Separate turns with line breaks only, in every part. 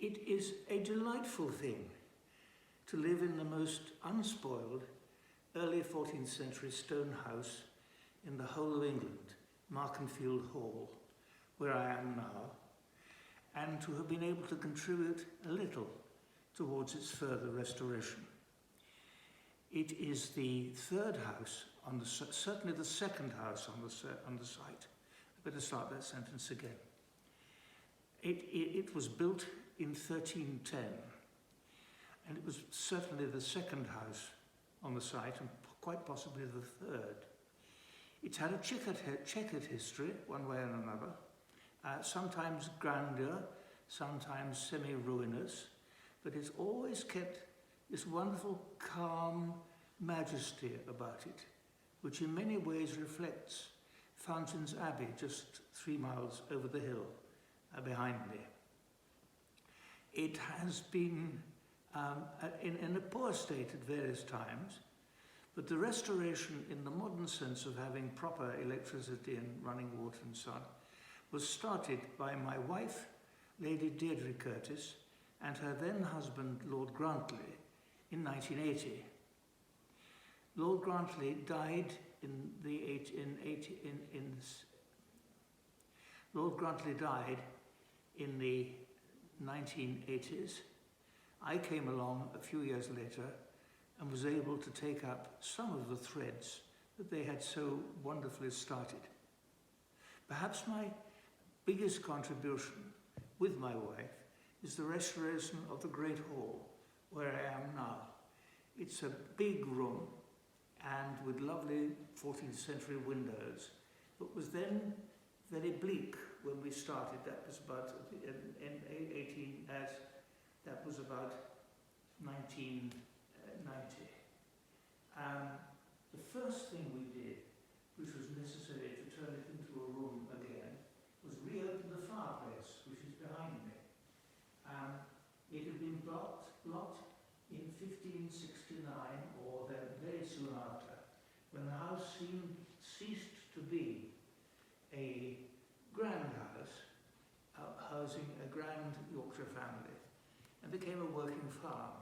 It is a delightful thing to live in the most unspoiled early 14th century stone house in the whole of England, Markenfield Hall, where I am now, and to have been able to contribute a little towards its further restoration. It is the third house, certainly the second house on the site. I better start that sentence again. It was built in 1310, and it was certainly the second house on the site, and quite possibly the third. It's had a checkered history, one way or another, sometimes grandeur, sometimes semi-ruinous, but it's always kept this wonderful, calm majesty about it, which in many ways reflects Fountains Abbey, just 3 miles over the hill behind me. It has been in a poor state at various times, but the restoration in the modern sense of having proper electricity and running water and so on was started by my wife, Lady Deirdre Curteis, and her then husband, Lord Grantley, in 1980. Lord Grantley died Lord Grantley died in the 1980s. I came along a few years later and was able to take up some of the threads that they had so wonderfully started. Perhaps my biggest contribution with my wife is the restoration of the Great Hall, where I am now. It's a big room and with lovely 14th century windows. It was then very bleak when we started. That was about that was about 1990. The first thing we did, which was necessary to turn it into a room again, was reopen the fireplace, which is behind me. It had been blocked in 1569, or then very soon after, when the house ceased to be a grand house, housing a grand Yorkshire family, and became a working farm.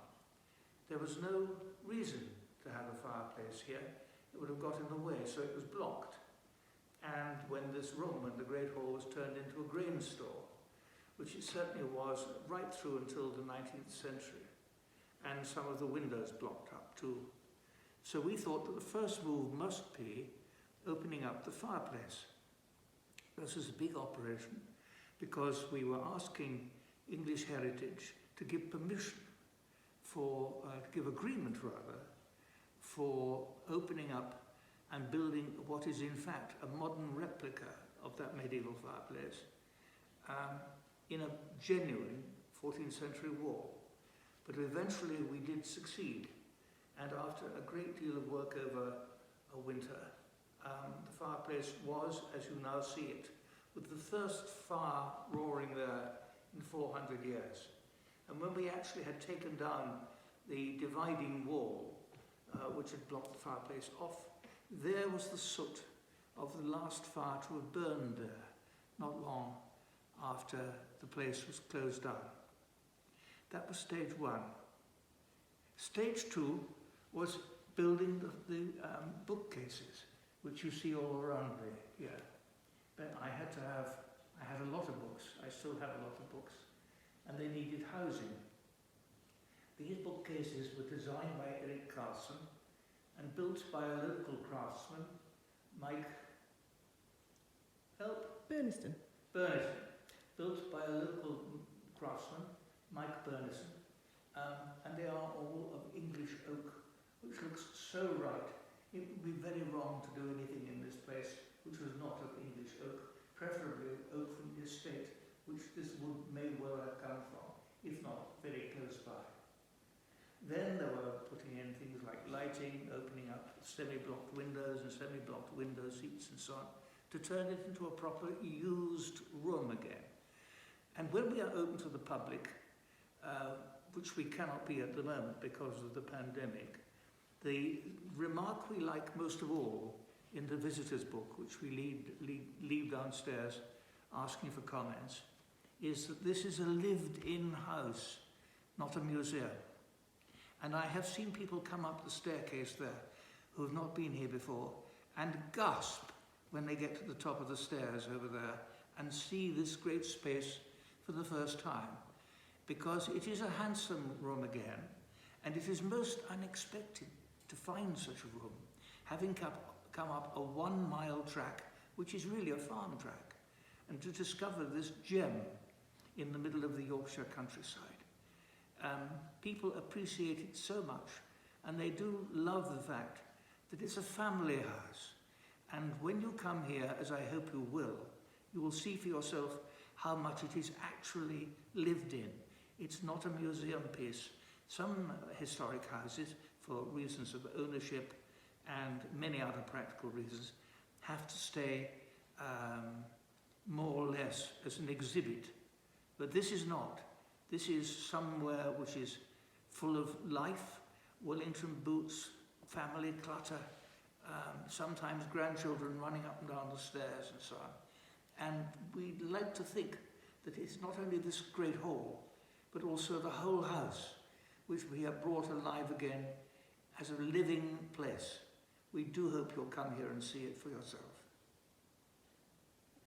There was no reason to have a fireplace here. It would have got in the way, so it was blocked. And when this room and the Great Hall was turned into a grain store, which it certainly was right through until the 19th century, and some of the windows blocked up too. So we thought that the first move must be opening up the fireplace. This was a big operation because we were asking English Heritage to give permission to give agreement rather, for opening up and building what is in fact a modern replica of that medieval fireplace in a genuine 14th century wall. But eventually we did succeed, and after a great deal of work over a winter, the fireplace was, as you now see it, with the first fire roaring there in 400 years. And when we actually had taken down the dividing wall, which had blocked the fireplace off, there was the soot of the last fire to have burned there, not long after the place was closed down. That was stage one. Stage two was building the bookcases, which you see all around me here. But I had a lot of books. I still have a lot of books, and they needed housing. These bookcases were designed by Eric Carlson and built by a local craftsman, Mike
Burniston.
Built by a local craftsman, Mike Burnison, and they are all of English oak, which looks so right. It would be very wrong to do anything in this place which was not of English oak, preferably oak from the estate, which this wood may well have come from, if not very close by. Then they were putting in things like lighting, opening up semi-blocked windows and semi-blocked window seats and so on, to turn it into a proper used room again. And when we are open to the public, which we cannot be at the moment because of the pandemic, the remark we like most of all in the visitors book, which we leave downstairs asking for comments, is that this is a lived-in house, not a museum. And I have seen people come up the staircase there who have not been here before and gasp when they get to the top of the stairs over there and see this great space for the first time, because it is a handsome room again, and it is most unexpected to find such a room, having come up a 1 mile track, which is really a farm track, and to discover this gem in the middle of the Yorkshire countryside. People appreciate it so much, and they do love the fact that it's a family house. And when you come here, as I hope you will see for yourself how much it is actually lived in. It's not a museum piece. Some historic houses, for reasons of ownership and many other practical reasons, have to stay more or less as an exhibit. But this is not. This is somewhere which is full of life, Wellington boots, family clutter, sometimes grandchildren running up and down the stairs and so on. And we'd like to think that it's not only this great hall, but also the whole house, which we have brought alive again as a living place. We do hope you'll come here and see it for yourself.